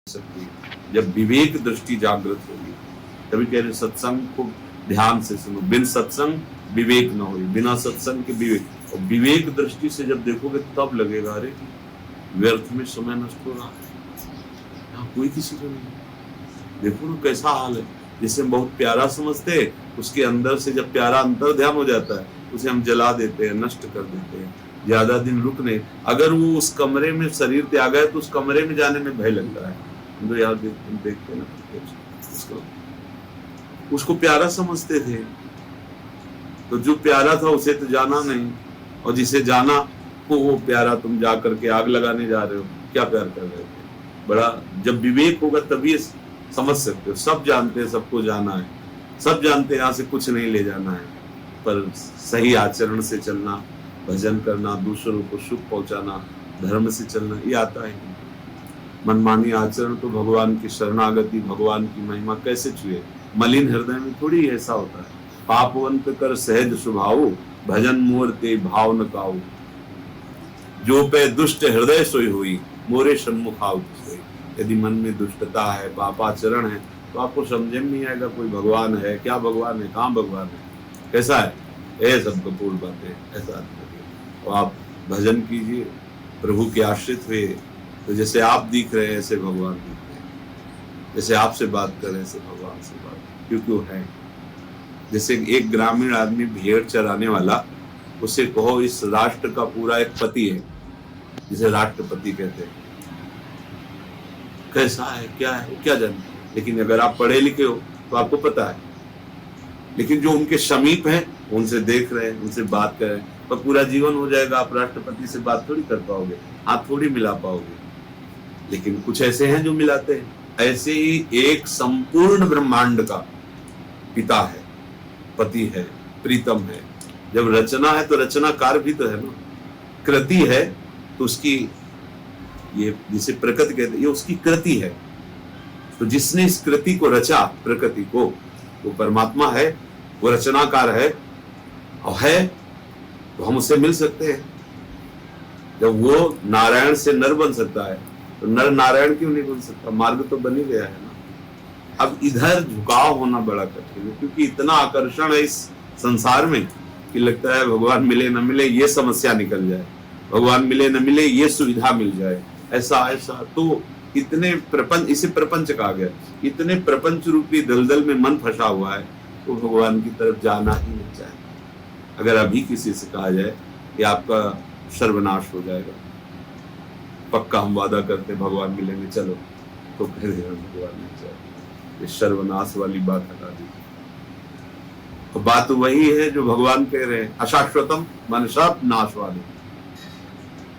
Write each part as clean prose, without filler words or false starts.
सकती है जब विवेक दृष्टि जागृत होगी। तभी कह रहे सत्संग को ध्यान से सुनो, बिन सत्संग विवेक न हो, बिना सत्संग के विवेक। और विवेक दृष्टि से जब देखोगे तब लगेगा अरे व्यर्थ में समय नष्ट हो रहा है, यहाँ कोई किसी को नहीं। देखो ना कैसा हाल है, जिसे हम बहुत प्यारा समझते हैं उसके अंदर से जब प्यारा अंतर ध्यान हो जाता है उसे हम जला देते हैं, नष्ट कर देते हैं, ज्यादा दिन रुकने। अगर वो उस कमरे में शरीर त्यागा है तो उस कमरे में जाने में भय लगता है। हम तो यार देखते ना उसको प्यारा समझते थे, तो जो प्यारा था उसे तो जाना नहीं, और जिसे जाना वो प्यारा तुम जा करके आग लगाने जा रहे हो, क्या प्यार कर रहे थे। बड़ा जब विवेक होगा तभी समझ सकते हो। सब जानते हैं सबको जाना है, सब जानते हैं यहाँ से कुछ नहीं ले जाना है, पर सही आचरण से चलना, भजन करना, दूसरों को सुख पहुंचाना, धर्म से चलना, ये आता है। मनमानी आचरण तो भगवान की शरणागति, भगवान की महिमा कैसे छुए। मलिन हृदय में थोड़ी ऐसा होता है। पापवंत कर सहज स्वभाव, भजन मोर ते भाव न काऊ, जो पे दुष्ट हृदय सोई हुई, मोरे सन्मुख आव सोई। यदि मन में दुष्टता है, पापाचरण है, तो आपको समझ में नहीं आएगा कोई भगवान है, क्या भगवान है, कहाँ भगवान है, कैसा है। ये सब कपूर बातें ऐसा। और आप भजन कीजिए, प्रभु के आश्रित हुए, तो जैसे आप दिख रहे हैं ऐसे भगवान दिख रहे हैं, जैसे आपसे बात कर रहे हैं ऐसे भगवान से बात, क्योंकि वो है। जैसे एक ग्रामीण आदमी भेड़ चराने वाला, उसे कहो इस राष्ट्र का पूरा एक पति है, जिसे राष्ट्रपति कहते हैं, कैसा है, क्या है, क्या जानते। लेकिन अगर आप पढ़े लिखे हो तो आपको पता है। लेकिन जो उनके समीप है उनसे देख रहे हैं, उनसे बात कर रहे हैं, पर पूरा जीवन हो जाएगा आप राष्ट्रपति से बात थोड़ी कर पाओगे, हाथ थोड़ी मिला पाओगे। लेकिन कुछ ऐसे हैं जो मिलाते हैं। ऐसे ही एक संपूर्ण ब्रह्मांड का पिता है, पति है, प्रीतम है। जब रचना है तो रचनाकार भी तो है ना, कृति है तो उसकी, ये जिसे प्रकृति कहते हैं, ये उसकी कृति है। तो जिसने इस कृति को रचा, प्रकृति को, वो परमात्मा है, वो रचनाकार है, और है तो हम उससे मिल सकते हैं। जब वो नारायण से नर बन सकता है तो नर नारायण क्यों नहीं बन सकता। मार्ग तो बन ही गया है ना। अब इधर झुकाव होना बड़ा कठिन है, क्योंकि इतना आकर्षण है इस संसार में कि लगता है भगवान मिले न मिले ये समस्या निकल जाए, भगवान मिले न मिले ये सुविधा मिल जाए, ऐसा ऐसा। तो इतने प्रपंच, इसे प्रपंच कहा गया, इतने प्रपंच रूपी दलदल में मन फंसा हुआ है, तो भगवान की तरफ जाना ही नहीं चाहे। अगर अभी किसी से कहा जाए कि आपका सर्वनाश हो जाएगा, पक्का हम वादा करते भगवान मिलेंगे, चलो, तो फिर भगवान नहीं चाहे। ये सर्वनाश वाली बात हटा दी। तो बात वही है जो भगवान कह रहे हैं, अशाश्वतम मान सब नाशवान,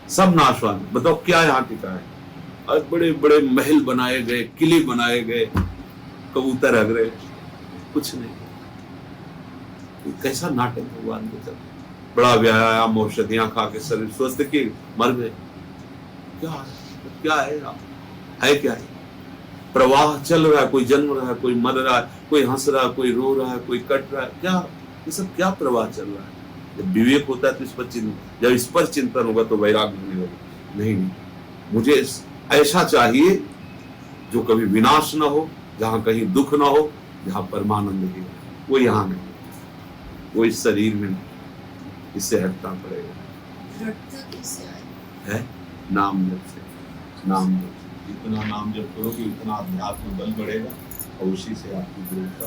सब नाशवान। बताओ क्या यहाँ टिका है। और बड़े बड़े महल बनाए गए, किले बनाए गए, कबूतर रग रहे, कुछ नहीं। कैसा नाटक भगवान के चलते। बड़ा व्यायाम, औषधियां खा के शरीर स्वस्थ किए, मर गए। क्या है क्या है। प्रवाह चल रहा है, कोई जन्म रहा है, कोई मर रहा है, कोई हंस रहा है, कोई रो रहा है, कोई कट रहा है, क्या ये सब क्या प्रवाह चल रहा है। जब विवेक होता है तो इस पर जब इस पर चिंतन होगा तो वैराग्य नहीं होगा। नहीं, मुझे ऐसा चाहिए जो कभी विनाश ना हो, जहां कहीं दुख ना हो, जहां परमानंद ही हो। वो यहाँ नहीं, वो इस शरीर में नहीं, इससे हटना पड़ेगा। है नाम जप से, नाम जप से। जितना नाम जप करोगे उतना अध्यात्म बल बढ़ेगा, और उसी से आपकी दृढ़ता